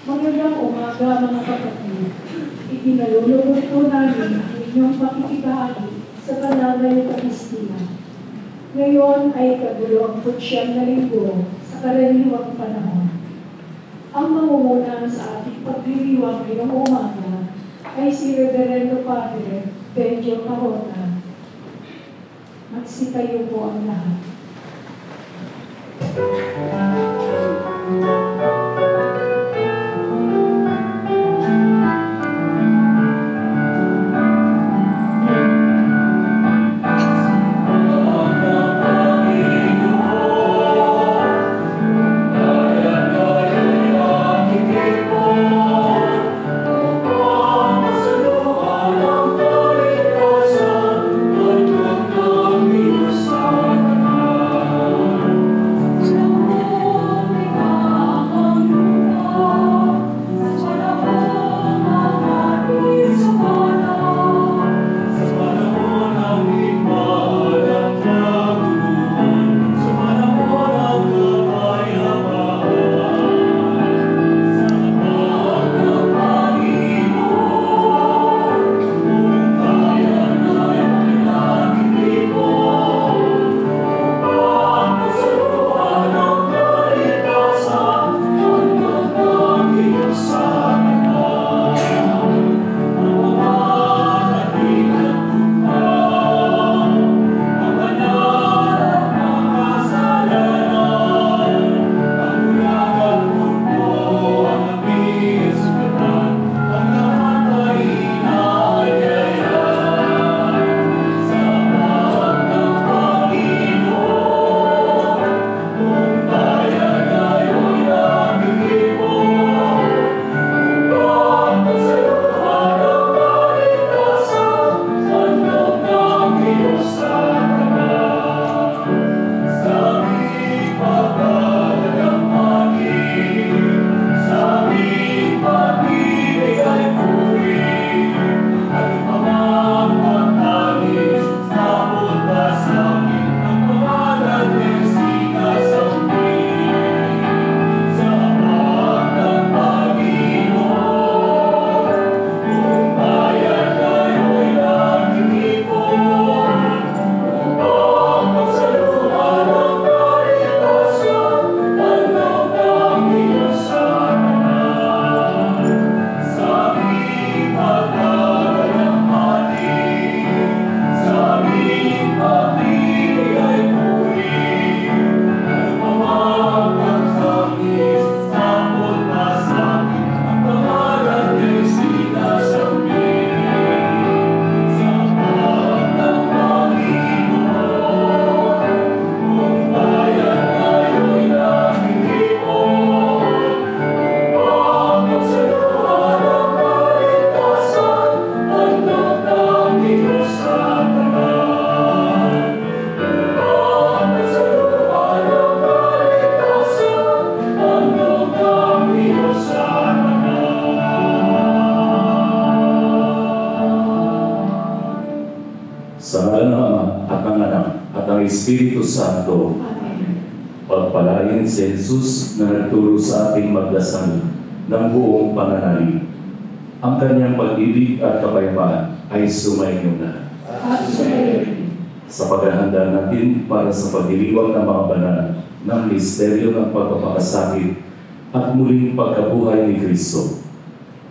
Magandang umaga mga kapatid. Itinalulugod po namin ang inyong pakikibahagi sa banal na Eucharistia. Ngayon ay ika-29 na linggo sa karaniwang panahon. Ang mangunguna sa ating pagdiriwang ngayong umaga ay si Reverendo Padre Benjo Carota. Magsitayo po ang lahat. Espiritu Santo, pagpalain si Jesus na nagturo sa ating magdasal ng buong pananalig. Ang kanyang pag-ibig at kapayapaan ay sumainyo na. Sa paghahanda natin para sa pagdiriwang ng mga banal ng misteryo ng pagpapakasakit at muling pagkabuhay ni Kristo,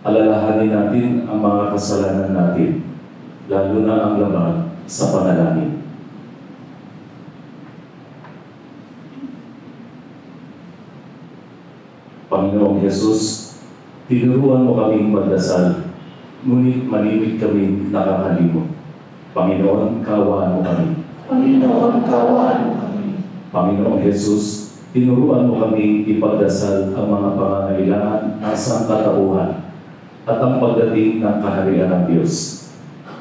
alalahanin natin ang mga kasalanan natin, lalo na ang laman sa panalangin. Panginoong Jesus, tinuruan mo kaming magdasal, ngunit malimit kami nakakalimot. Panginoon, kaawaan mo kami. Panginoon, kaawaan mo kami. Panginoong Jesus, tinuruan mo kaming ipagdasal ang mga pangangailangan ng sangkatauhan at ang pagdating ng kaharian ng Diyos.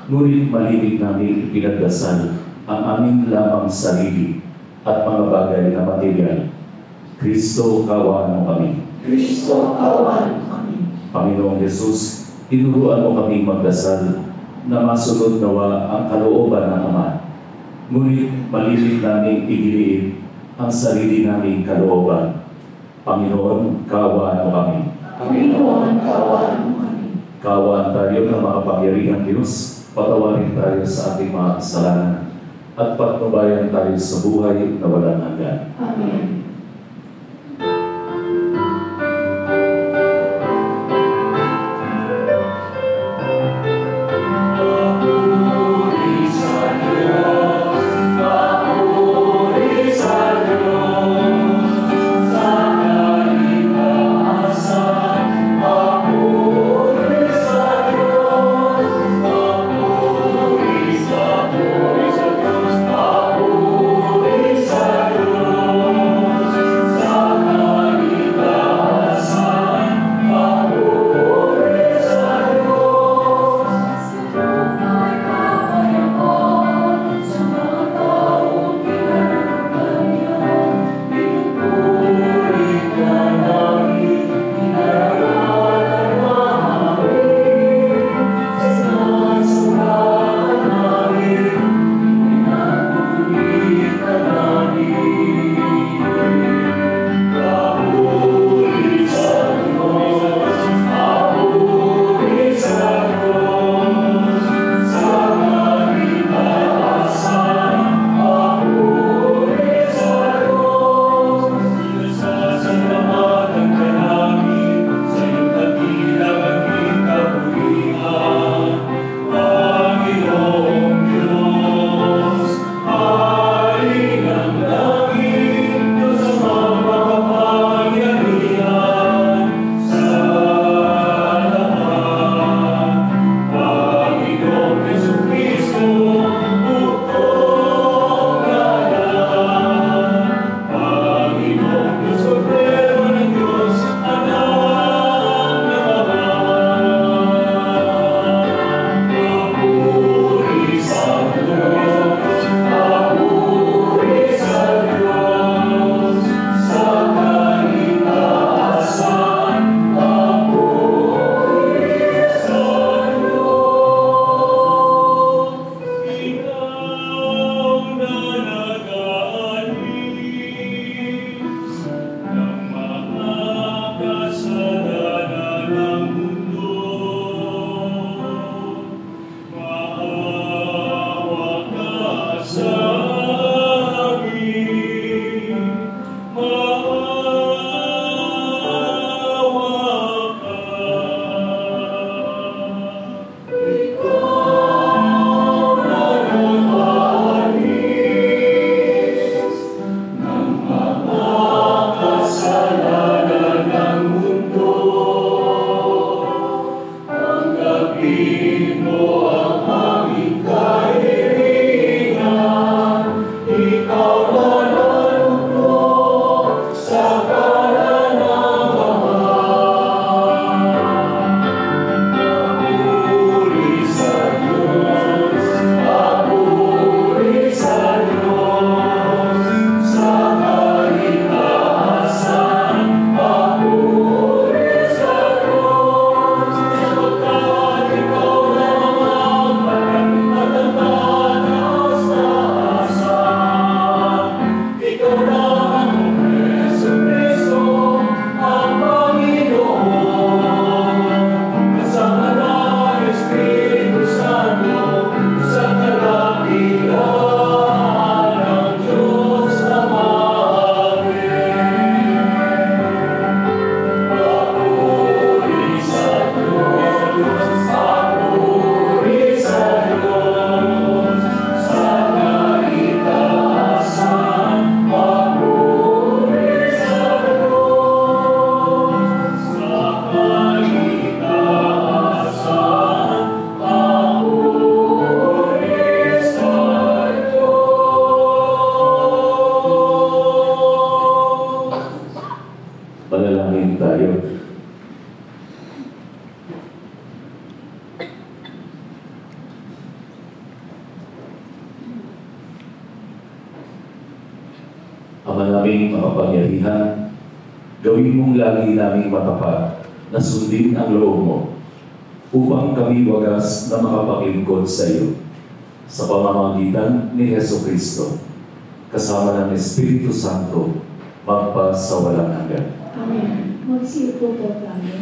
Ngunit malimit namin ipinagdasal ang aming lamang sarili at mga bagay na material. Kristo, kaawaan mo kami. Kristo, kaawaan kami. Panginoong Jesus, tinuruan mo kaming magdasal na masunod nawa ang kalooban ng Ama. Ngunit malimit namin igiliin ang sarili naming kalooban. Panginoon, kaawaan mo kami. Panginoon, makapangyarihang Diyos, patawarin tayo sa ating mga kasalanan at patnubayan tayo sa buhay na walang hanggan. Amen. Ama naming makapangyarihan, gawin mong lagi naming matapat na sundin ang loob mo upang kami wagas na makapaglingkod sa iyo sa pamamagitan ni Heso Kristo, kasama ng Espiritu Santo, magpa sa walang hanggan. Amen. Magsiupo po tayo.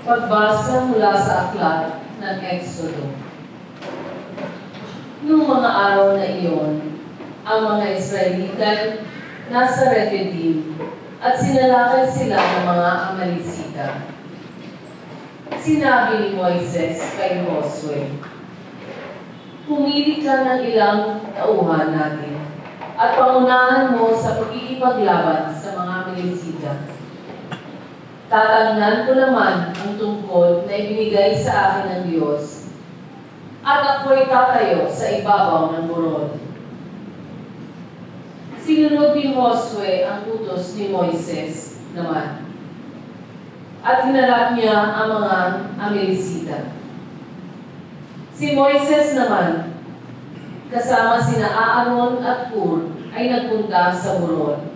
Pagbasa mula sa aklat ng Exodo. Noong mga araw na iyon, ang mga Israelita nasa Refidim at sinalakay sila ng mga Amalekita. Sinabi ni Moises kay Josue, "Pumili ka ng ilang tauhan natin at pangunahan mo sa pagkikipaglaban sa mga Amalekita. Tatangnan ko naman ang tungkol na ibinigay sa akin ng Diyos at ako'y tatayo sa ibabaw ng burol." Sinunod ni Josue ang utos ni Moises naman at hinarap niya ang mga Amalekita. Si Moises naman, kasama sina Aaron at Hur, ay nagpunta sa burol.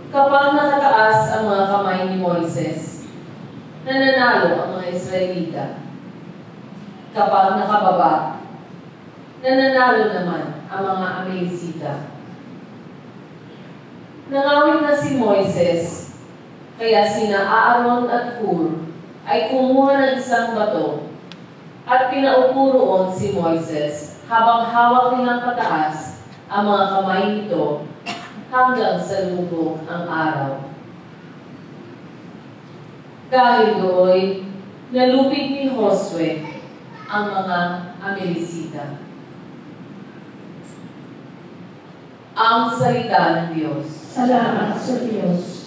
Kapag nakataas ang mga kamay ni Moises, nananalo ang mga Israelita. Kapag nakababa, nananalo naman ang mga Amalekita. Nangawit na si Moises, kaya sina Aaron at Hur ay kumuha ng isang bato at pinaupo roon si Moises habang hawak nilang pataas ang mga kamay nito hanggang sa lumubog ang araw. Dahil doon, nalupig ni Josue ang mga Amalekita. Ang salita ng Diyos. Salamat sa Diyos.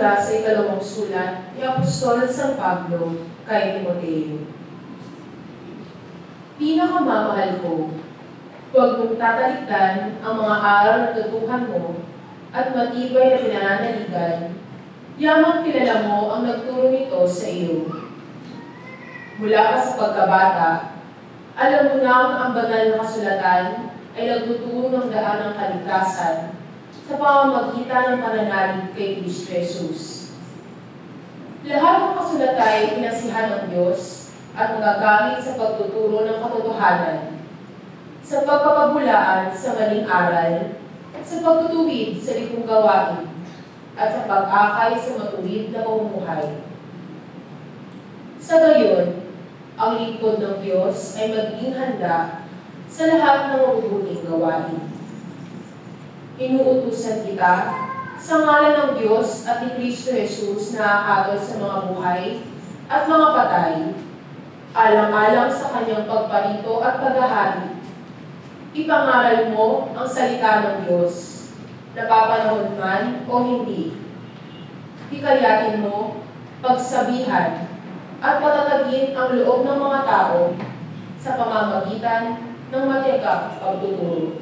mula sa ikalawang sulat ni Apostol San Pablo kay Timoteo. Pinakamamahal ko, huwag mong tatalikdan ang mga aral na tutuhan mo at matibay na pinananaligan, yamang kilala mo ang nagturo nito sa iyo. Mula pa sa pagkabata, alam mo na ang banal na kasulatan ay nagtuturo ng daan ng kaligtasan sa pamamagitan ng pananalig kay Kristo Jesus. Lahat ng kasulatan ay pinasihan ng Diyos at magagamit sa pagtuturo ng katotohanan, sa pagpapabulaan sa maling aral, sa pagtutuwid sa likong gawain, at sa pag-akay sa matuwid na pamumuhay. Sa gayon, ang lingkod ng Diyos ay maging handa sa lahat ng mabubuting gawain. Inuutusan kita sa ngalan ng Diyos at ni Kristo Jesus na aakatol sa mga buhay at mga patay, alang-alang sa kanyang pagparito at paghahari. Ipangaral mo ang salita ng Diyos, napapanahon man o hindi. Hikayatin mo, pagsabihan, at patatagin ang loob ng mga tao sa pamamagitan ng matyagang pagtuturo.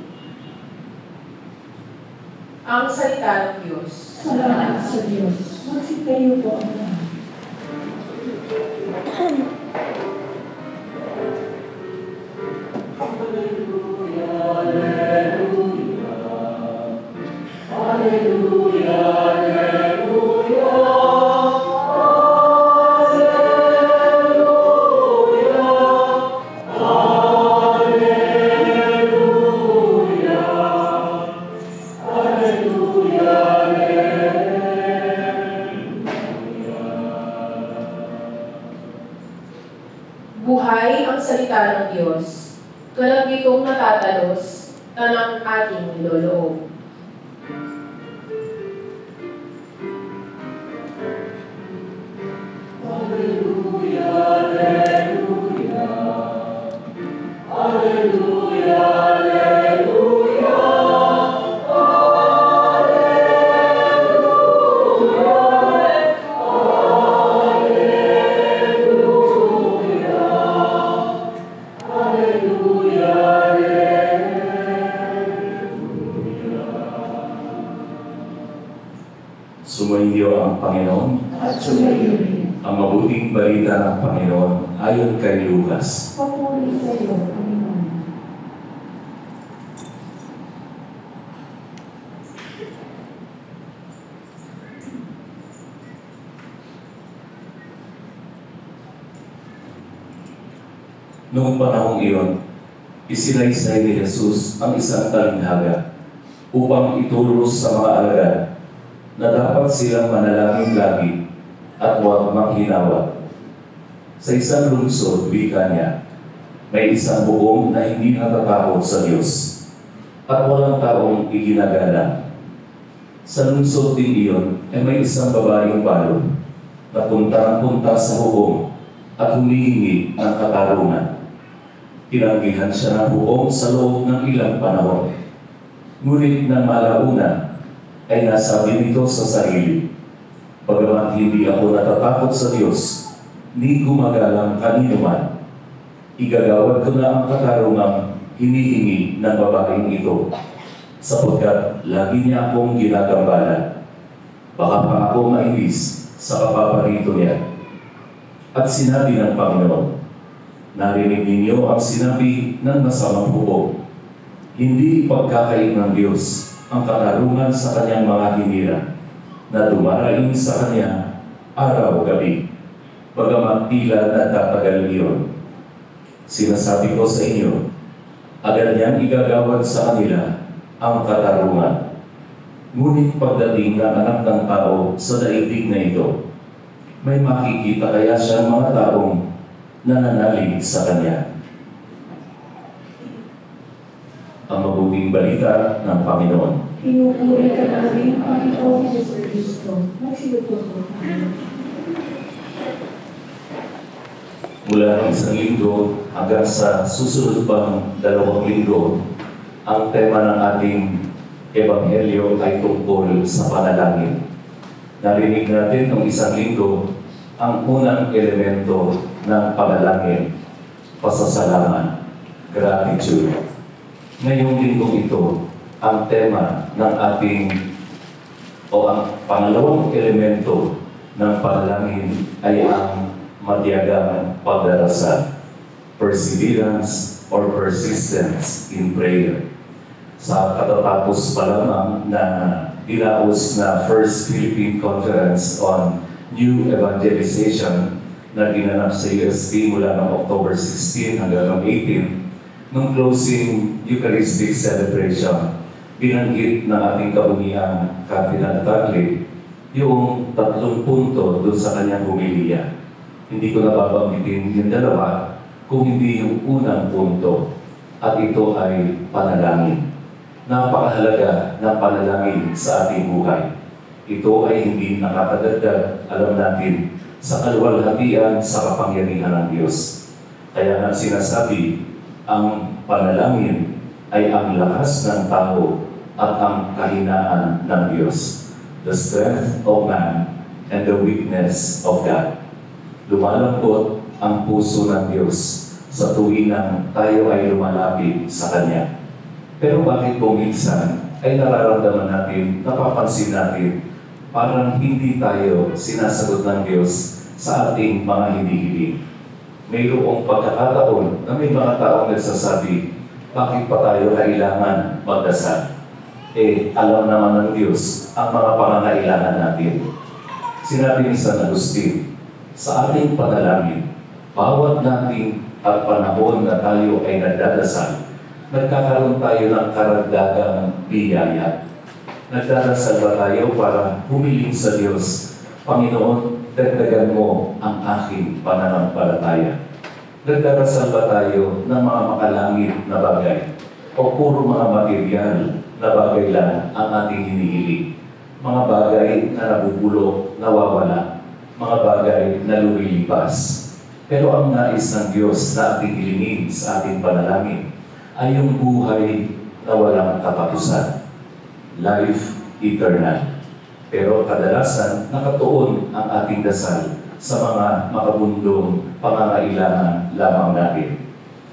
Ang salita ng Diyos. Salamat sa Diyos. Magsitayo po ang lahat. Buhay ang salita ng Diyos, kalagitong natatalos ng ating niloloob. Sumainyo ang Panginoon At sumayo rin. ang mabuting balita ng Panginoon ayon kay Lucas. Papuri sa iyo, Panginoon. Noong panahong iyon, isinaysay ni Jesus ang isang talinghaga upang ituro sa mga alagad na dapat silang manalangin lagi at huwag manghinawa. Sa isang lungsod, wika niya, may isang buong na hindi natatakot sa Diyos at walang taong iginagalang. Sa lungsod din iyon ay may isang babaeng balon na puntang-punta sa buong at humihingi ng katarungan. Tinanggihan siya ng buong sa loob ng ilang panahon. Ngunit nang malauna, ay nasabi nito sa sarili, "Bagamat hindi ako natatakot sa Diyos, ni gumagalang kanino man, igagawad ko na ang katarungang hinihingi ng babaeng ito, sapagkat lagi niya akong ginagambala. Baka pa ako mainis sa kapaparito niya." At sinabi ng Panginoon, "Narinig ninyo ang sinabi ng masamang hukbo. Hindi ipagkakain ng Diyos ang katarungan sa kanyang mga hinira na dumaraing sa kanya araw-gabi, bagamat tila nagtatagal iyon. Sinasabi ko sa inyo, agad niyang igagawad sa kanila ang katarungan. Ngunit pagdating ng anak ng tao sa daigdig na ito, may makikita kaya siyang mga taong nananalig sa kanya." Ang mabuting balita ng Panginoon. Pinupuri ka namin, Panginoong Yesu Kristo. Magsilupot po tayo. Mula ng isang linggo hanggang sa susunod pang 2 linggo, ang tema ng ating ebanghelyo ay tungkol sa panalangin. Narinig natin noong isang linggo ang unang elemento ng panalangin, pasasalamat, gratitude. Ngayong linggong ito, ang tema ng ating ang pangalawang elemento ng panalangin ay ang matiyagang pagdarasal, perseverance or persistence in prayer. Sa katatapos pa lamang na dinaos na First Philippine Conference on New Evangelization na ginanap sa UST mula ng October 16 hanggang 18, nung closing Eucharistic celebration, binanggit ng ating kauniang Cardinal Tagle yung 3 punto doon sa kanyang humilya. Hindi ko nababanggitin yung dalawa kung hindi yung unang punto, at ito ay panalangin. Napakahalaga ng panalangin sa ating buhay. Ito ay hindi nakakadagdag, alam natin, sa kaluwalhatian sa kapangyarihan ng Diyos. Kaya nga sinasabi, ang panalangin ay ang lakas ng tao at ang kahinaan ng Diyos. The strength of man and the weakness of God. Lumalambot ang puso ng Diyos sa tuwing tayo ay lumalapit sa Kanya. Pero bakit po minsan ay nararamdaman natin, napapansin natin, parang hindi tayo sinasagot ng Diyos sa ating mga hinihiling? Mayroong pagkakataon na may mga taong nagsasabi, bakit pa tayo kailangan magdasal? Alam naman ng Diyos ang mga pangangailangan natin. Sinabi ni San Agustin, sa ating panalangin, bawat nating at panahon na tayo ay nagdadasal, nagkakaroon tayo ng karagdagang biyaya. Nagdarasal ba tayo para humiling sa Diyos, Panginoon, dagdagan mo ang aking pananampalataya? Nagdarasal ba tayo ng mga makalangit na bagay? O puro mga material na bagay lang ang ating hinihiling? Mga bagay na nabubulok, nawawala, mga bagay na lumilipas. Pero ang nais ng Diyos na ating hilingin sa ating panalangin ay yung buhay na walang katapusan, life eternal. Pero kadalasan, nakatuon ang ating dasal sa mga makabundong pangangailangan lamang natin.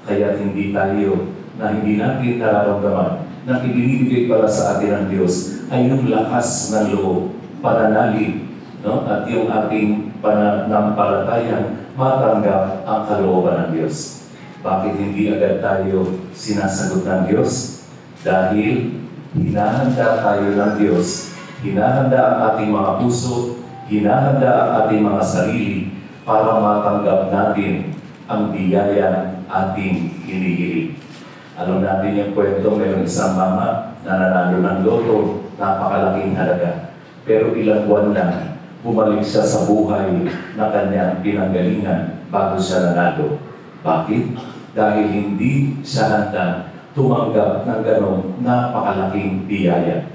Kaya hindi natin nararamdaman na ibinibigay para sa atin ng Diyos ay yung lakas ng loob, pananalig, at yung ating pananampalatayang matanggap ang kalooban ng Diyos. Bakit hindi agad tayo sinasagot ng Diyos? Dahil hinahanda tayo ng Diyos, hinahanda ang ating mga puso, hinahanda ang ating mga sarili para matanggap natin ang biyaya ating hinihiling. Alam natin yung kwento, mayroong isang mama na nanalo ng loto, napakalaking halaga. Pero ilang buwan lang, bumalik siya sa buhay na kanyang pinanggalingan bago siya nanalo. Bakit? Dahil hindi siya handa tumanggap ng ganong napakalaking biyaya.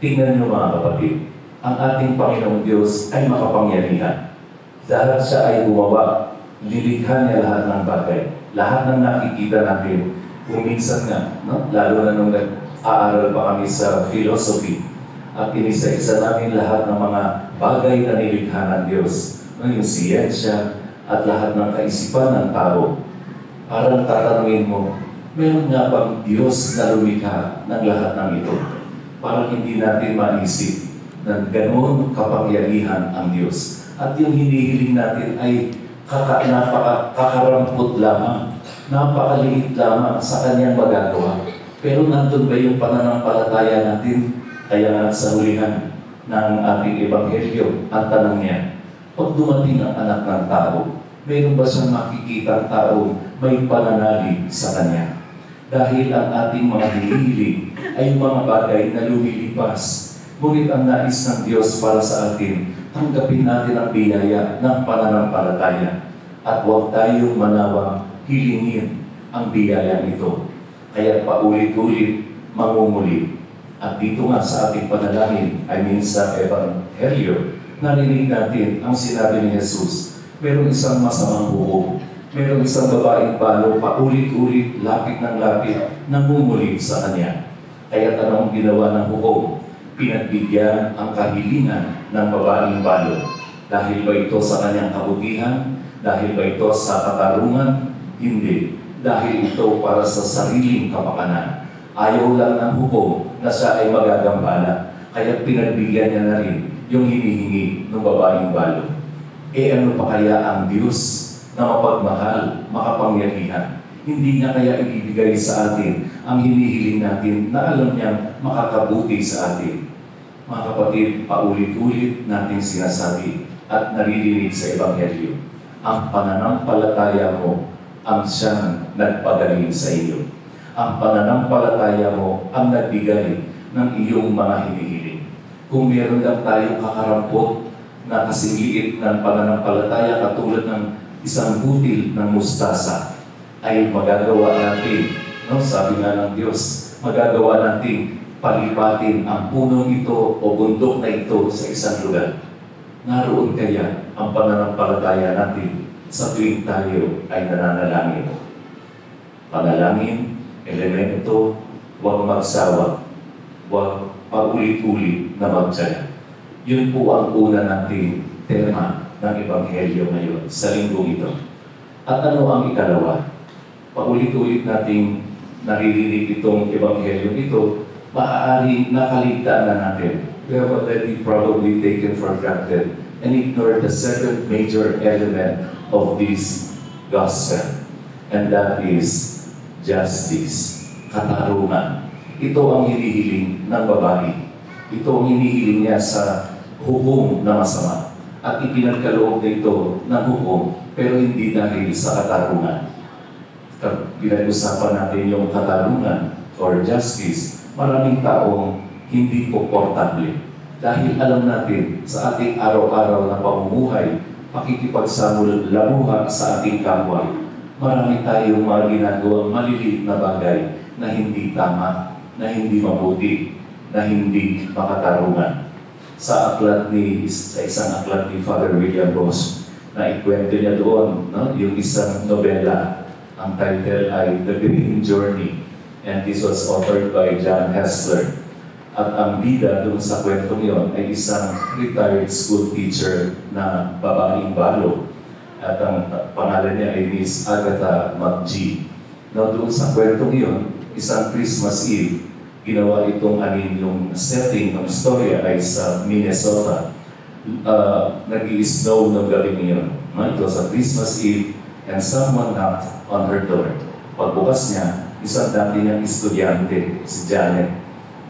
Tingnan niyo mga kapatid, ang ating Panginoong Diyos ay makapangyarihan. Dahil siya ay gumawa, lilikha niya lahat ng bagay. Lahat ng nakikita natin, kung minsan nga, lalo na nung nag-aaral pa kami sa philosophy, at inisa-isa namin lahat ng mga bagay na nilikha ng Diyos, yung siyensya at lahat ng kaisipan ng tao. Parang tatanungin mo, meron nga bang Diyos na lumikha ng lahat ng ito? Parang hindi natin maisip na ganoon kapangyarihan ang Diyos. At yung hinihiling natin ay napakakarampot lamang, napakaliit lamang sa Kanyang magagawa. Pero nandun ba yung pananampalataya natin? Kaya sa hulihan ng ating ebanghelyo, ang tanong niya, pag dumating ang anak ng tao, mayroon ba siyang makikita ang tao may pananalig sa Kanya? Dahil ang ating mga hinihiling ay mga bagay na lumilipas. Ngunit ang nais ng Diyos para sa atin, tanggapin natin ang biyaya ng pananampalataya at huwag tayong manawang hilingin ang biyaya ito. Kaya paulit-ulit mangunguli. At dito nga sa ating panalangin, sa Ebanghelyo, narinig natin ang sinabi ni Jesus. Merong isang masamang buhok, merong isang babaeng balo, paulit-ulit, lapit ng lapit, namumulit sa Kanya. Kaya tanong ginawa ng hukom, pinagbigyan ang kahilingan ng babaeng balo. Dahil ba ito sa kanyang kabutihan? Dahil ba ito sa katarungan? Hindi. Dahil ito para sa sariling kapakanan. Ayaw lang ng hukom na siya ay magagambala. Kaya pinagbigyan niya na rin yung hinihingi ng babaeng balo. Ano pa kaya ang Diyos na mapagmahal, makapangyarihan? Hindi niya kaya ibibigay sa atin ang hinihiling natin na alam niyang makakabuti sa atin. Mga kapatid, paulit-ulit natin sinasabi at naririnig sa Ebanghelyo, ang pananampalataya mo ang siyang nagpagaling sa iyo. Ang pananampalataya mo ang nagbigay ng iyong mga hinihiling. Kung meron lang tayong kakarampot na kasiliit ng pananampalataya katulad ng isang butil ng mustasa, ay magagawa natin, no? Sabi nga ng Diyos, magagawa natin palipatin ang punong ito o bundok na ito sa isang lugar. Naroon kaya ang pananampalataya natin sa tuwing tayo ay nananalangin. Panalangin, elemento, huwag magsawa, huwag paulit-ulit na magtiyaga. Yun po ang una nating tema ng Ebanghelyo ngayon sa linggong ito. At ano ang ikalawa? Paulit-ulit nating naririnig itong Ebanghelyo ito, maaaring nakaligtaan na natin. We have already probably taken for granted and ignored the second major element of this gospel. And that is justice, katarungan. Ito ang hinihiling ng babae. Ito ang hinihiling niya sa hukom na masama. At ipinagkaloob na ito ng hukom, pero hindi dahil sa katarungan. Pinag-usapan natin yung katarungan or justice. Maraming taong hindi komportable. Dahil alam natin sa ating araw-araw na pamumuhay, pakikipagsalamuha sa ating kapwa, marami tayong mga ginagawang maliliit na bagay na hindi tama, na hindi mabuti, na hindi makatarungan. Sa isang aklat ni Father William Ross, na ikwento niya doon, no? Yung isang nobela, ang title ay The Green Journey, and this was authored by John Hessler. At ang bida doon sa kwentong yon ay isang retired school teacher na babaeng balo. At ang pangalan niya ay Miss Agatha McGee. Now doon sa kwentong yon, isang Christmas Eve, ginawa itong yung setting ng storya ay sa Minnesota. Nag-i-snow ng gabi niyon. It was a Christmas Eve and someone knocked on her door. Pagbukas niya, isang dati niyang estudyante, si Janet.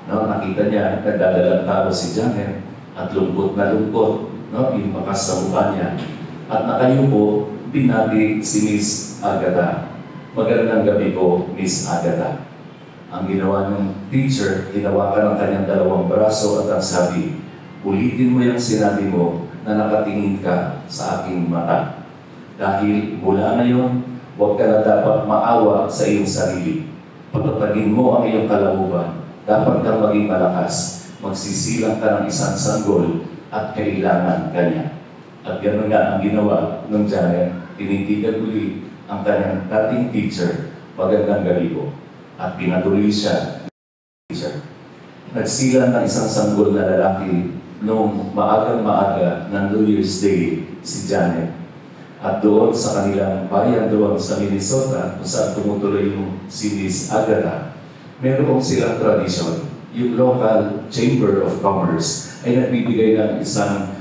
No, nakita niya, nagdadalang tao si Janet at lungkot na lungkot, no, yung bakas sa mukha niya. At nakayupo, binati si Miss Agatha. Magandang gabi po, Miss Agatha. Ang ginawa ng teacher, hinawakan ang kanyang dalawang braso at ang sabi, ulitin mo yung sinabi mo na nakatingin ka sa aking mata. Dahil mula ngayon, huwag ka na dapat maawa sa iyong sarili. Patatagin mo ang iyong kalooban. Dapat kang maging malakas. Magsisilang ka ng isang sanggol at kailangan kanya. At gano'n nga ang ginawa ng Janet. Tinitigan uli ang kanyang dating teacher, magandang gabi po. At pinatuloy siya. Nagsilang ng isang sanggol na lalaki noong maagang-maaga ng New Year's Day si Janet. At doon sa kanilang bayan doon sa Minnesota, kung saan tumutuloy yung si Miss Agatha, meron silang tradisyon. Yung local Chamber of Commerce ay nagbibigay ng isang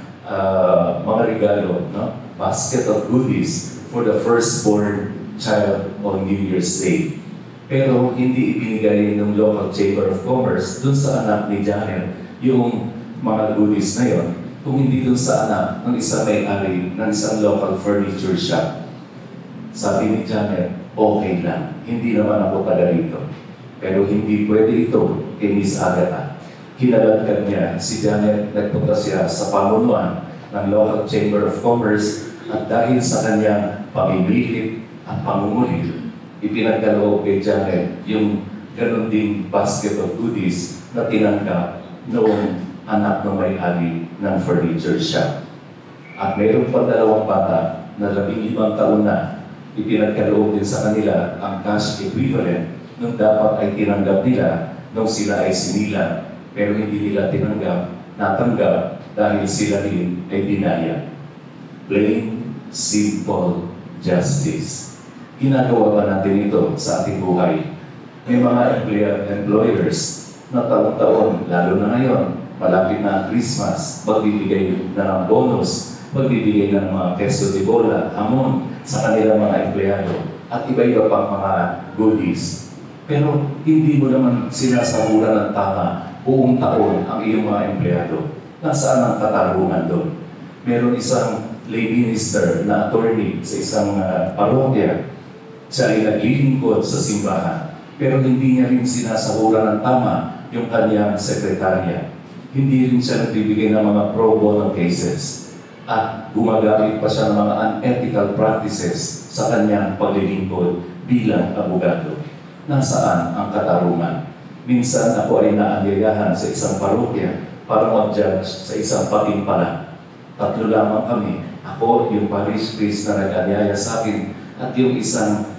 mga regalo, no? Basket of goodies for the firstborn child on New Year's Day. Pero hindi ibinigay ng local Chamber of Commerce dun sa anak ni Janet yung mga goodies na yon, kung hindi dun sa anak ng isang may-ari ng isang local furniture shop. Sabi ni Janet, okay lang, hindi naman ako taga rito. Pero hindi pwede ito kay Miss Agatha. Kinaladkad niya si Janet, nagpunta siya sa pamunuan ng local Chamber of Commerce at dahil sa kanyang pamimilit at pangungulil, ipinagkaloob kay Janet yung ganun ding basket of goodies na tinanggap noong anak ng may-ari ng furniture shop. At mayroon pa dalawang bata na 15 taon na, ipinagkaloob din sa kanila ang cash equivalent nung dapat ay tinanggap nila nung sila ay sinilang pero hindi nila natanggap dahil sila rin ay dinaya. Plain, simple justice. Ginagawa ba natin ito sa ating buhay? May mga employers na taon-taon, lalo na ngayon, malapit na ang Christmas, magbibigay na ng bonus, magbibigay ng mga queso de bola, hamon sa kanilang mga empleyado, at iba-iba pang mga goodies. Pero hindi mo naman sinasahuran ng tama buong taon ang iyong mga empleyado. Nasaan ang katarungan doon? Meron isang lay minister na attorney sa isang parokya. Siya ay naglilingkod sa simbahan, pero hindi niya rin sinasahuran ng tama yung kanyang sekretarya. Hindi rin siya nagbibigay ng mga pro bono cases. At gumagamit pa siya ng mga unethical practices sa kanyang paglilingkod bilang abogado. Nasaan ang katarungan? Minsan ako ay naanyayahan sa isang parokya para mag-judge sa isang patimpala. 3 lamang kami. Ako, yung parish priest na nag-anyaya sa akin, at yung isang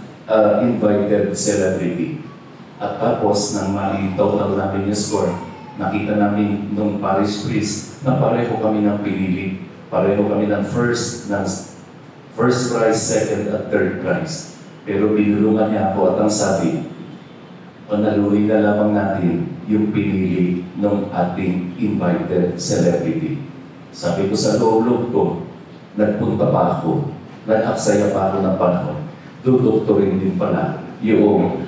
invited celebrity. At tapos, nang ma-total namin yung score, nakita namin nung parish priest na pareho kami ng pinili. Pareho kami ng first prize, second at third prize. Pero binulungan niya ako at ang sabi, panalunin na lamang natin yung pinili ng ating invited celebrity. Sabi ko sa loob ko, nagpunta pa ako, nag-aksaya pa ako ng panahon. Dudoktorin din pala yung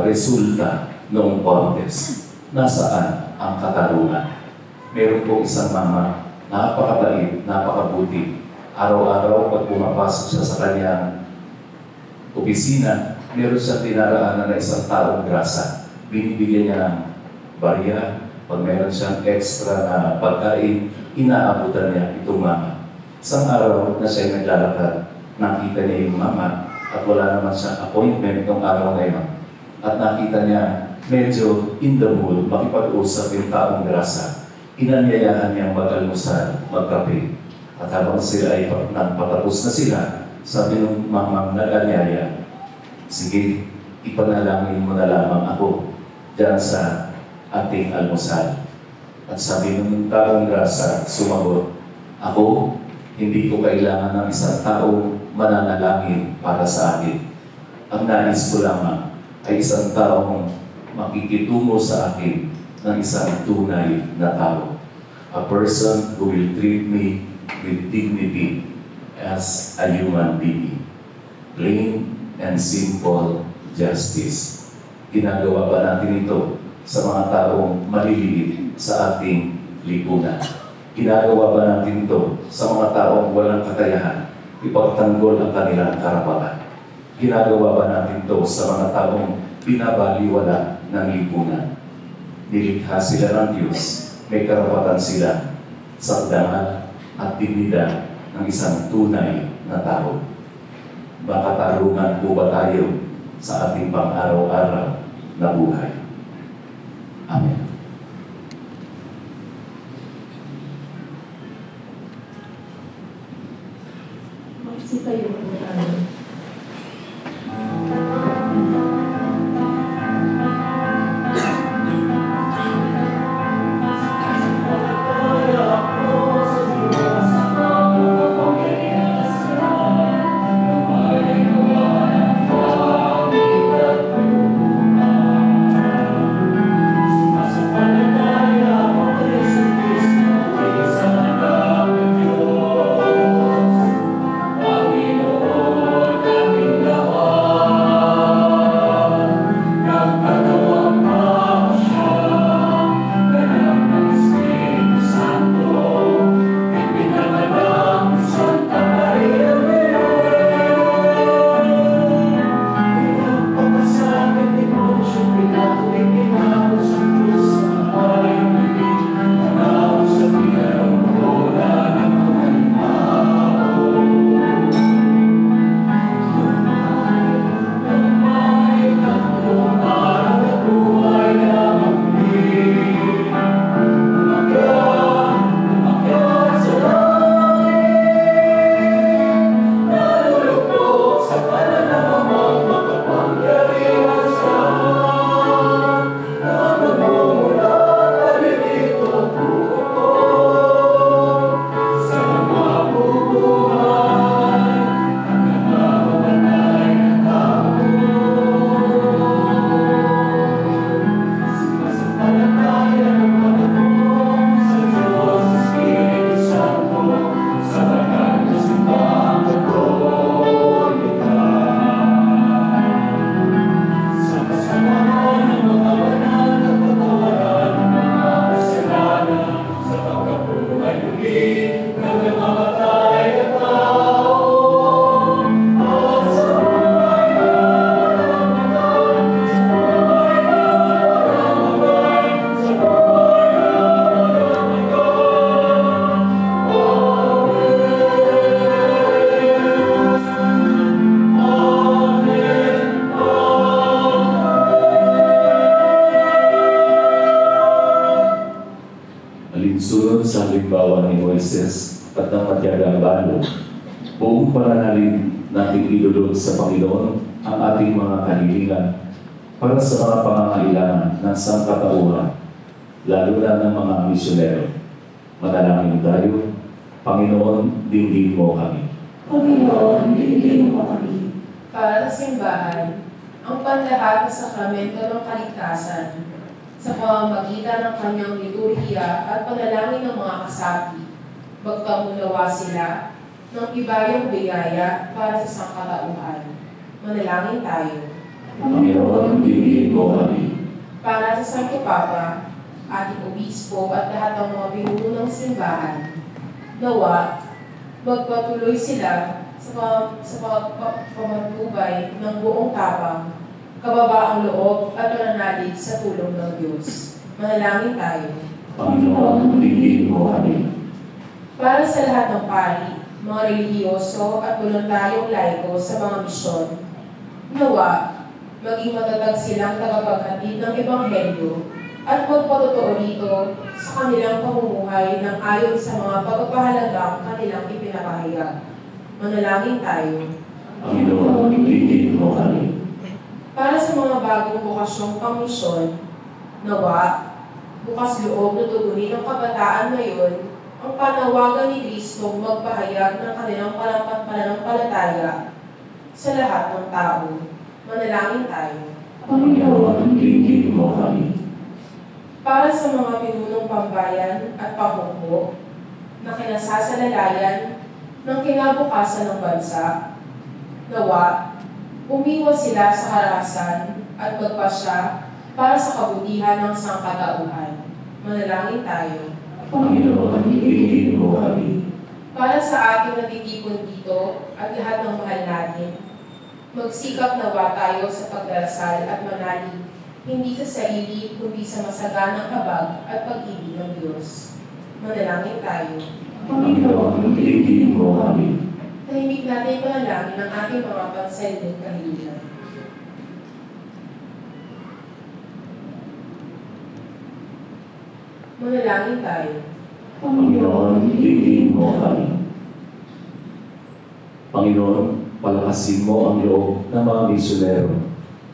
resulta ng contest. Nasaan ang katarungan? Meron po isang mama, napakabait, napakabuti. Araw-araw pag pumapasok siya sa kanyang opisina, meron siyang tinaraanan na isang taong grasa. Binibigyan niya ng barya. Pag meron siyang extra na pagkain, inaabutan niya itong mama. Isang araw na siya naglalakad, nakita niya yung mama at wala naman siyang appointment itong araw na yun. At nakita niya medyo in the mood, makipag-usap yung taong grasa. Inanyayahan niyang mag-almusal, magkape. At habang sila ay patapos na sila, sabi ng mamang nag-anyaya, sige, ipanalangin mo na lamang ako dyan sa ating almusal. At sabi ng taong grasa, sumagot, ako, hindi ko kailangan ng isang taong mananalangin para sa akin. Ang nais ko lamang ay isang taong makikitungo sa akin ng isang tunay na tao. A person who will treat me with dignity as a human being. Plain and simple justice. Ginagawa ba natin ito sa mga taong maliliit sa ating lipunan? Ginagawa ba natin ito sa mga taong walang kakayahan ipagtanggol ang kanilang karapatan? Ginagawa ba natin ito sa mga taong binabaliwala ng lipunan? Nilikha sila ng Diyos, may karapatan sila sa dangal at dignidad ng isang tunay na tao. Makatarungan po ba tayo sa ating pang-araw-araw na buhay? Amen. Magsitayo po tayo. Panginoon, pinagabalo. Buong pananalig nating idulog sa Panginoon ang ating mga kahilingan para sa mga pangangailangan ng sangkatauhan, lalo na ng mga misyonero. Manalangin tayo. Panginoon, dinggin mo kami. Panginoon, dinggin mo kami. Para sa simbahan, ang panlahat na sakramento ng kaligtasan sa pamamagitan ng kanyang liturhiya at panalangin ng mga kasapi, magkamunawa sila ng ibayang biyaya para sa sangkatauhan. Manalangin tayo. Panginoon, dinggin mo kami. Para sa Santo Papa, ating obispo at lahat ng mga pinuno ng simbahan, nawa, magpatuloy sila sa pagpapatubay ng buong tapang, kababaang loob at pananalig sa tulong ng Diyos. Manalangin tayo. Panginoon, dinggin mo kami. Para sa lahat ng pari, mga relihiyoso at voluntaryong laiko sa mga misyon, nawa, maging matatag silang tagapaghatid ng Ebanghelyo at magpatotoo rito sa kanilang pamumuhay ng ayon sa mga pagpapahalagang kanilang ipinapahayag. Manalangin tayo. Panginoon, dinggin mo kami. Para sa mga bagong bukasyong pangmisyon, nawa, bukas loob na tugunin ng kabataan ngayon ang panawagan ni Kristong magpahayag ng kanilang pananampalataya sa lahat ng tao. Manalangin tayo. Panginoon, dinggin mo kami. Para sa mga pinunong pambayan at pamuko na kinasasalalayan ng kinabukasan ng bansa, nawa, umiwas sila sa harasan at magpasya para sa kabutihan ng sangkatauhan. Manalangin tayo. Panginoon, dinggin mo kami. Para sa ating natitipon dito at lahat ng mahal natin, magsikap nawa tayo sa pagdarasal at manalig, hindi sa sarili, kundi sa masaganang habag at pag-ibig ng Diyos. Manalangin tayo. Panginoon, dinggin mo kami. Tahimik natin manalangin ng ating mga pansariling kahilingan. Manalangin tayo. Panginoon, dinggin mo kami. Panginoon, palakasin mo ang loob ng mga misyonero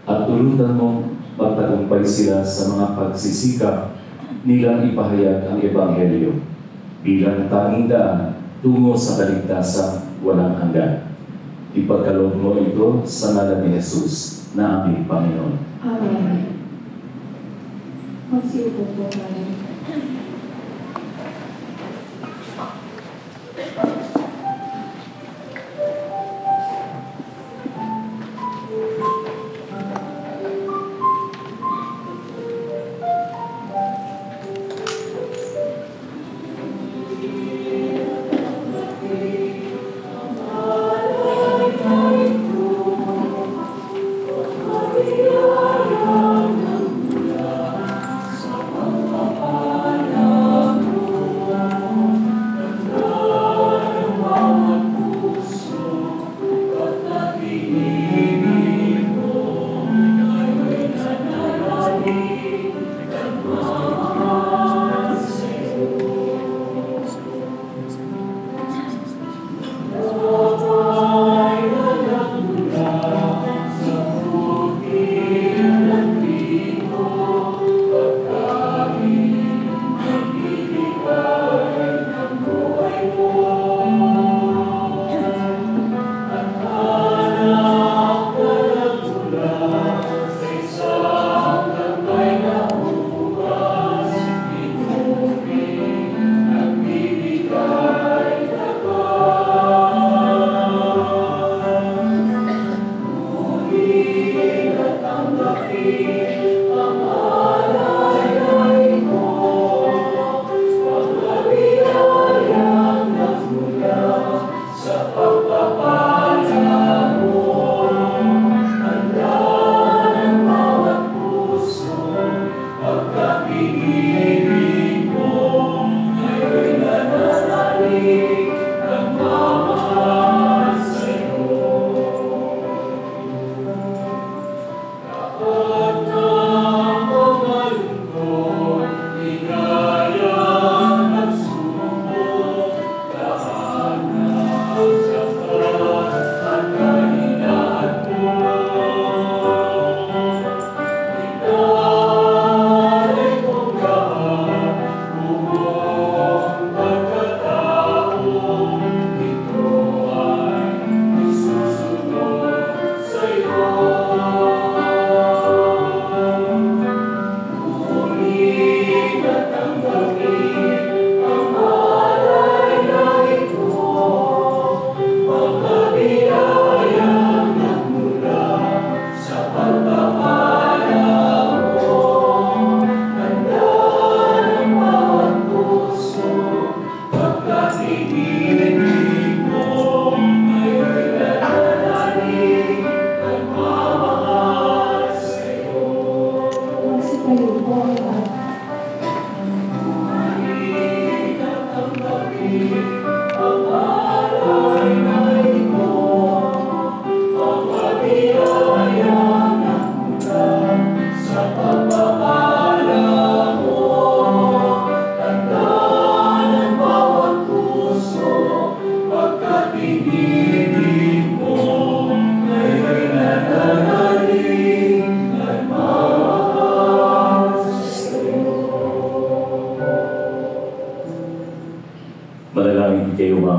at tulutan mo magtagumpay sila sa mga pagsisikap nilang ipahayag ang Ebanghelyo bilang tanging daan tungo sa kaligtasang walang hanggan. Ipagkaloob mo ito sa ngalan ni Jesus na aming Panginoon. Amen. Magsiupo po tayo.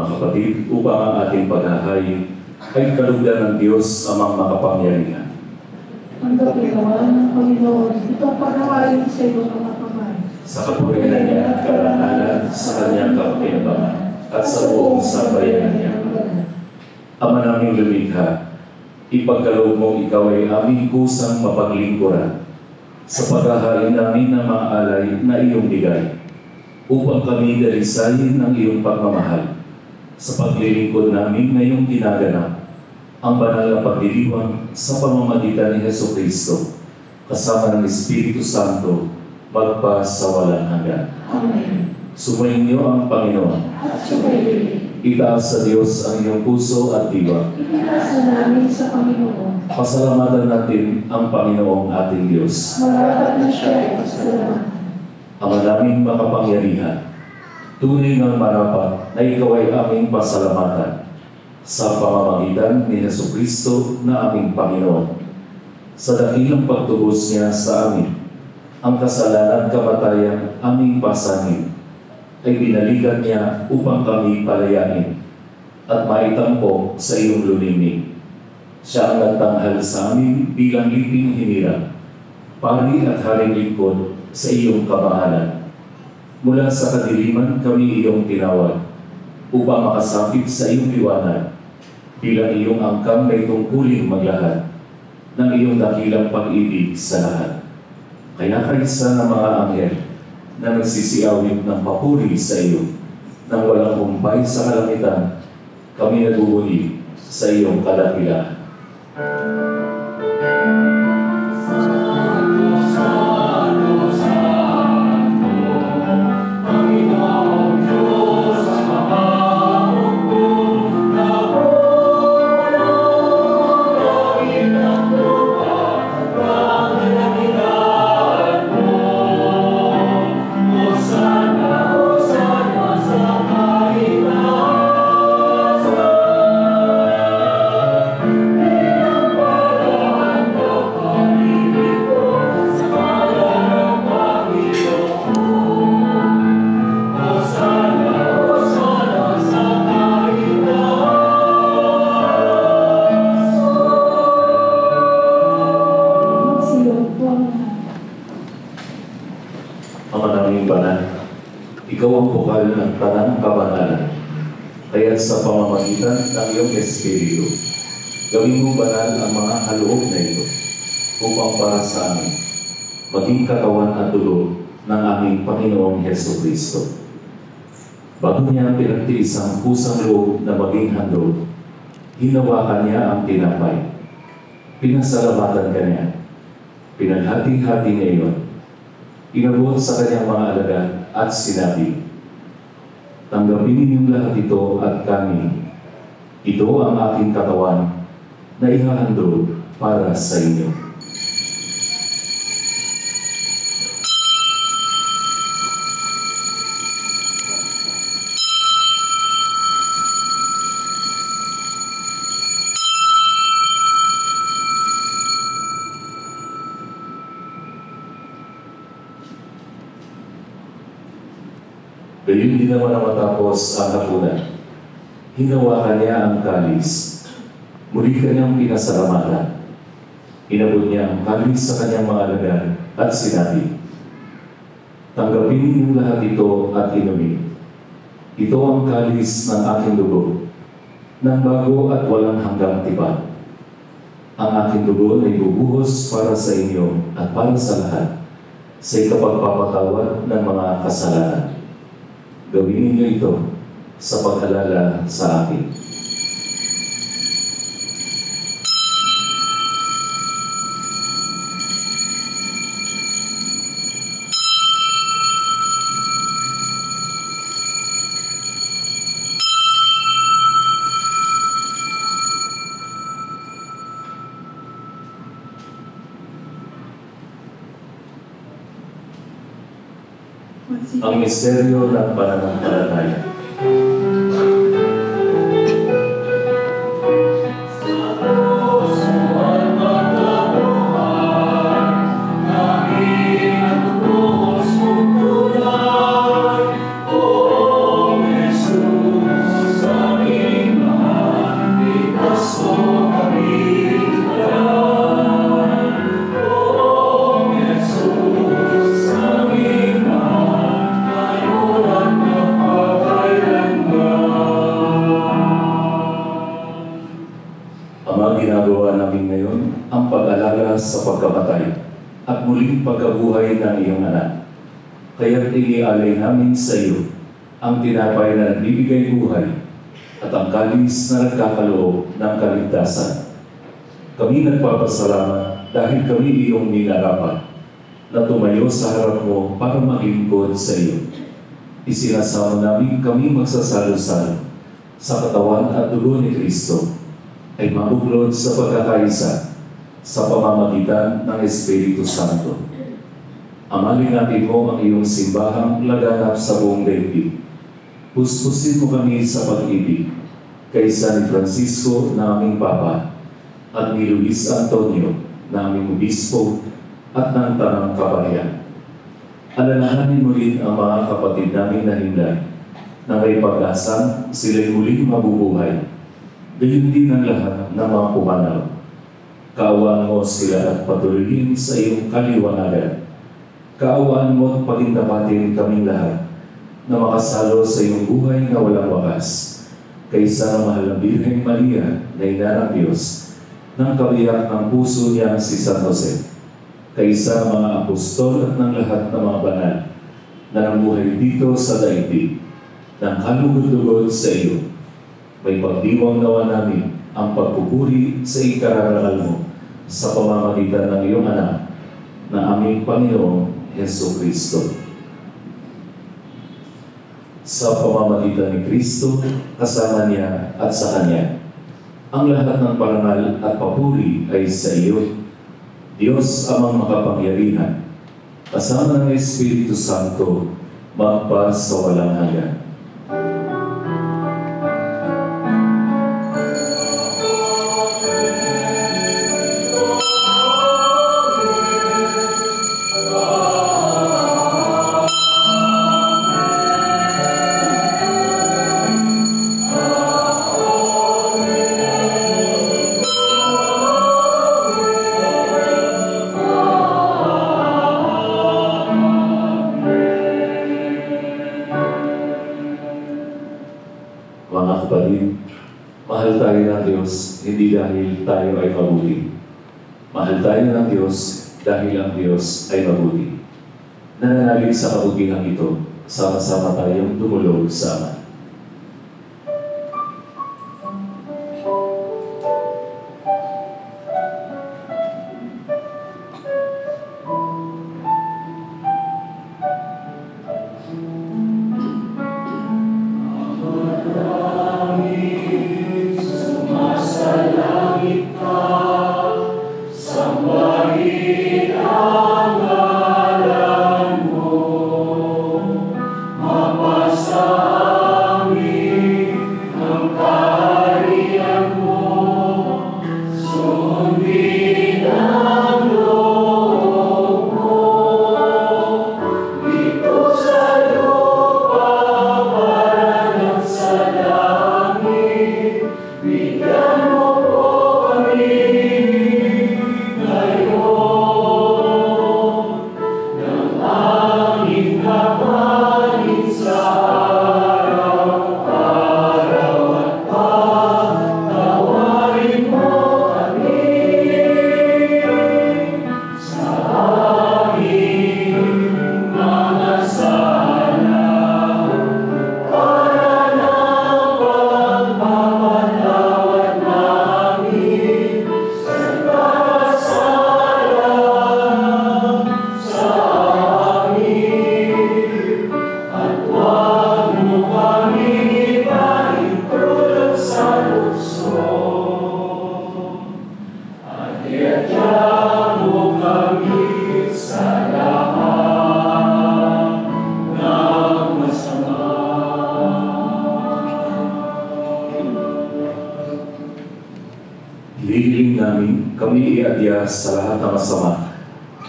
kapatid, upang ang ating paghahay ay kalugdan ng Diyos amang makapangyarihan. Tanggapin nawa ng Panginoon itong paghahain sa iyo mga kamay. Sa kapurihan niya, karangalan sa kanyang kapinabangan at sa buong sambayanan niya. Ama naming lumikha, ipagkaloob mong ikaw ay aming kusang mapaglingkuran sa paghahain namin ng mga alay na iyong bigay, upang kami dalisayin ang iyong pagmamahal sa paglilingkod namin ngayong ginaganap ang banal na pagdiriwang sa pamamagitan ni Jesucristo kasama ng Espiritu Santo magpa sa walang hanggan. Amen. Sumainyo ang Panginoon. At sumayin. Itaas sa Diyos ang iyong puso at diwa. Itaas namin sa Panginoon. Pasalamatan natin ang Panginoong ating Diyos. Marapat na siya ay pasalamatan. Ama naming makapangyarihan, tunay ng marapat na ikaw ay aming pasalamatan sa pamamagitan ni Jesucristo na aming Panginoon. Sa dakilang pagtubos niya sa amin, ang kasalanan kamatayan aming pasanin ay binalikan niya upang kami palayain at maitampok sa iyong lulimig. Siya ang nagtanghal sa amin bilang liping hinirang, pari at haring lingkod sa iyong kamahalan. Mula sa kadiliman kami iyong tinawag upang makasapit sa iyong liwanag bilang iyong angkang may tungkuling maglahad ng iyong dakilang pag-ibig sa lahat. Kaya kaisa ng mga anghel na nagsisiawit ng papuri sa iyo nang walang humpay sa kalangitan, kami nagbubuli sa iyong kadakilaan. Ikaw ang bukal ng tanang kabanalan, kaya sa pamamagitan ng iyong Espiritu, gawin mo banal ang mga kaloob na ito, upang para sa amin, maging katawan at dulo ng aming Panginoong Jesucristo. Bago niya pinagtiis ang pusang loob na maging handog, hinawakan niya ang tinapay. Pinasalamatan ka niya. Pinaghati-hati niya iyon. Inabot sa kanyang mga alagad at sinabi, tanggapin ninyong lahat ito at kami. Ito ang aking katawan na ihahandog para sa inyo. Gayon din naman na matapos ang hapunan, hinawakan niya ang kalis. Muli kanyang pinasalamatan. Inabot niya ang kalis sa kanyang mga alagad at sinabi, tanggapin ninyong lahat ito at inumin. Ito ang kalis ng aking dugo, ng bago at walang hanggang tipan. Ang aking dugo ay bubuhos para sa inyo at para sa lahat, sa ikapagpapatawad ng mga kasalanan. Gawin ninyo ito sa pag-alala sa akin. Ang misteryo ng pananampalataya. Oh, Jesus. ang pag-alala sa pagkamatay at muling pagkabuhay ng iyong anak. Kaya't inialay namin sa iyo ang tinapay na nagbibigay buhay at ang kalis na nagkakaloob ng kaligtasan. Kami nagpapasalamat dahil kami iyong minarapat na tumayo sa harap mo para maglingkod sa iyo. Isinasama namin kami magsasalo-salo sa katawan at dugo ni Kristo ay mabuklod sa pagkakaisa sa pamamagitan ng Espiritu Santo. Amalin natin mo ang iyong simbahang laganap sa buong daigdig. Puspusin mo kami sa pag-ibig kay San Francisco na aming Papa at ni Luis Antonio na aming Obispo at ng Tanang Kabayan. Alalahanin mo rin ang mga kapatid namin na himlay na may pag-asang sila'y muling mabubuhay. Gayon din ang lahat ng mga pumanaw. Kaawaan mo sila at patuloyin sa iyong kaliwanagan. Kaawaan mo at pagindapatin kaming lahat na makasalo sa iyong buhay na walang wakas. Kaysa ng mahal na Birheng Maria na ina ng Diyos, ng kabiyak ng puso niya si San Jose. Kaysa ng mga apostol at ng lahat ng mga banal na namuhay dito sa daigdig, ng kalugod-lugod sa iyo. May pagdiwang nawa namin ang pagpupuri sa ikararangal mo sa pamamagitan ng iyong anak na aming Panginoong Heso Kristo. Sa pamamagitan ni Kristo, kasama niya at sa Kanya, ang lahat ng parangal at papuri ay sa iyo, Diyos amang makapangyarihan, kasama ng Espiritu Santo, magpa sa walang hanggan. Mga kapatid, mahal tayo ng Diyos hindi dahil tayo ay mabuti. Mahal tayo ng Diyos dahil ang Diyos ay mabuti. Nananalig sa kabutihan ito, sama-sama tayong tumulog sa Ama. Hinihiling namin kami iadya sa lahat ng masama,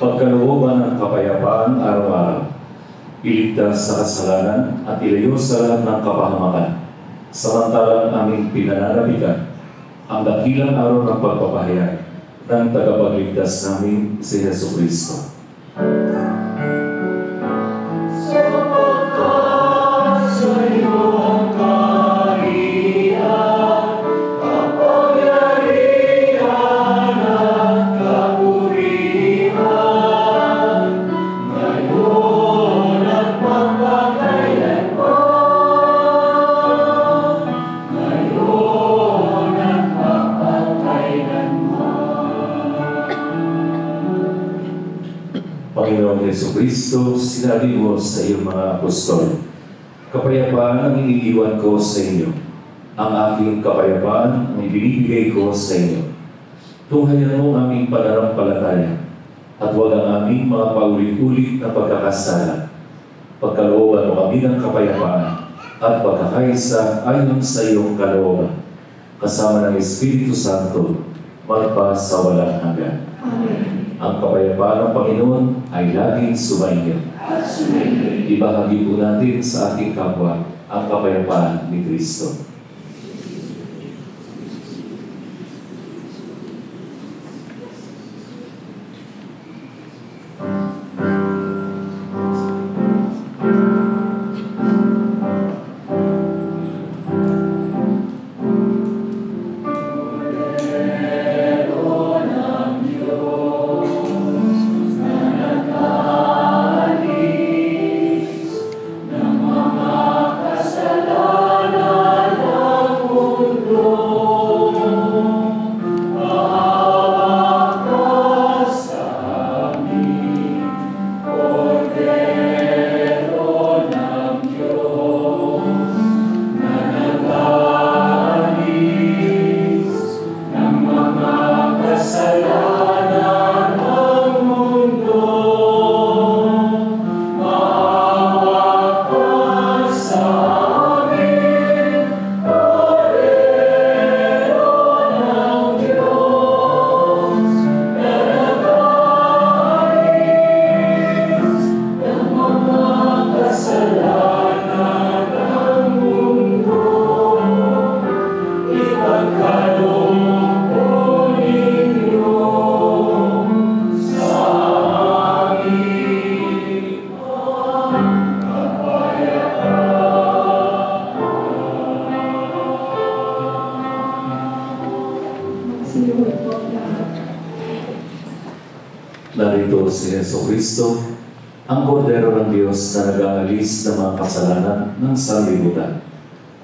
pagkalooban ng kapayapaan araw-araw, iligtas sa kasalanan at ilayo sa lahat ng kapahamakan, samantalang aming pinananabigan ang dakilang araw ng pagpapahayag ng tagapagligtas namin si Heso Kristo. Jesucristo, sinabi mo sa iyong mga apostol, kapayapaan ang iniiwan ko sa inyo. Ang aking kapayapaan ang ibinibigay ko sa inyo. Tunghayan mo ang aming pananampalataya at huwag ang aming mga paulit-ulit na pagkakasala. Pagkalooban mo kami ng kapayapaan at pagkakaisa ayon sa iyong kalooban, kasama ng Espiritu Santo, magpa sa walang hanggan. Amen. Ang kapayapaan ng Panginoon ay laging sumainyo. Ibahagi po natin sa ating kapwa ang kapayapaan ni Kristo. Narito si Jesucristo, ang kordero ng Diyos na nag-aalis ng mga kasalanan ng sanlibutan.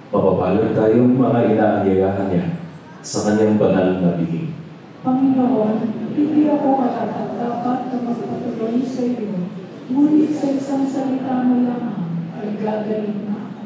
Mapapalad tayong mga inaanyayahan niya sa kanyang banal na bihig. Panginoon, hindi ako karapat-dapat na magpatuloy sa iyo, ngunit sa isang salita mo lamang ay gagaling na ako.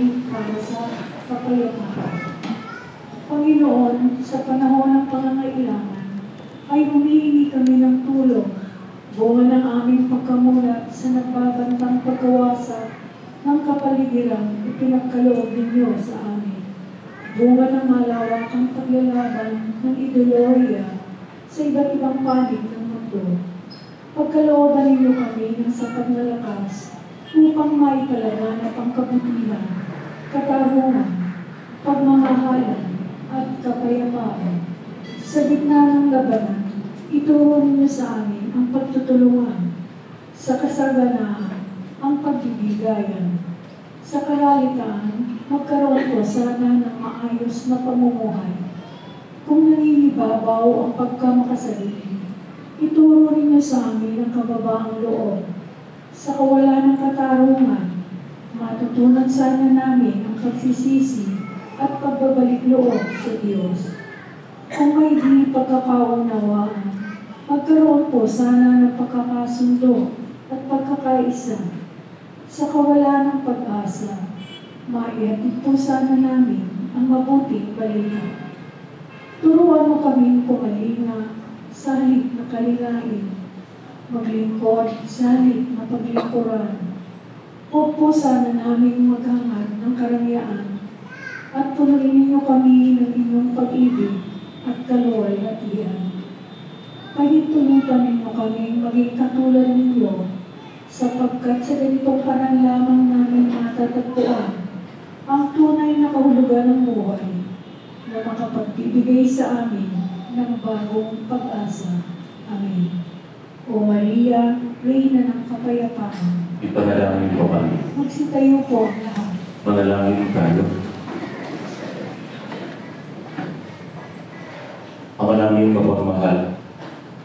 namin para sa kapayapaan. Panginoon, sa panahon ng pangangailangan, ay humihingi kami ng tulong, bunga ng aming pagkamulat sa nagbabantang pagkawasak ng kapaligiran ipinagkaloob ninyo sa amin. Bunga ng malawakang paglalaban ng ideolohiya sa iba't ibang panig ng mundo. Pagkalooban ninyo kami ng sapat na lakas upang maipalaganap ang kabutihan, katarungan, pagmamahalan, at kapayapaan. Sa gitna ng labanan, ituro ninyo sa amin ang pagtutulungan, sa kasaganahan, ang pagbibigayan. Sa kalalitaan, magkaroon po sana ng maayos na pamumuhay. Kung nangingibabaw ang pagkamakasarili, ituro ninyo sa amin ang kababaang loob. Sa kawalan ng katarungan, matutunan sana namin ang pagsisisi at pagbabalik loob sa Diyos. Kung may di pagkakaunawaan, magkaroon po sana ng pagkakasundo at pagkakaisa. Sa kawalan ng pag-asa, maihatid po sana namin ang mabuting balita. Turuan mo kaming pumalinga sa halip na kalilain, maglingkod sa halip na paglingkuran. Huwag po sana namin maghangad ng karangyaan at punuin ninyo kami ng inyong pag-ibig at kaluwalhatian. Pahintulutan ninyo kami maging katulad ninyo, sapagkat sa ganitong parang lamang namin matatagpuan ang tunay na kahulugan ng buhay na makapagbibigay sa amin ng bagong pag-asa. Amen. O Maria, Reyna ng Kapayapaan, Ipanalangin po kami. magsitayo po ang lahat. Manalangin tayo. Ama naming mapagmahal,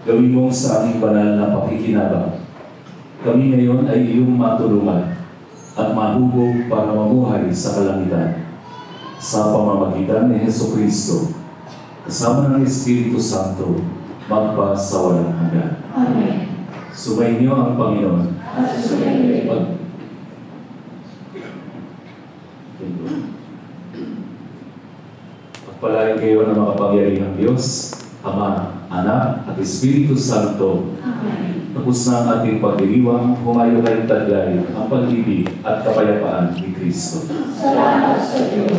gawin mo sa aming banal na pakikinabang. Kami ngayon ay iyong matulungan at mahubog para mamuhay sa kalangitan. Sa pamamagitan ni Jesucristo, kasama ng Espiritu Santo, magpa sa walang hanggan. Amen. Sumainyo ang Panginoon. At sumainyo. Pagpalain kayo ng makapangyarihang Diyos, Ama, Anak, at Espiritu Santo. Amen. Tapos na ang ating pagdiriwang, humayo kayong taglay ang pag-ibig at kapayapaan ni Kristo. Salamat sa Diyos.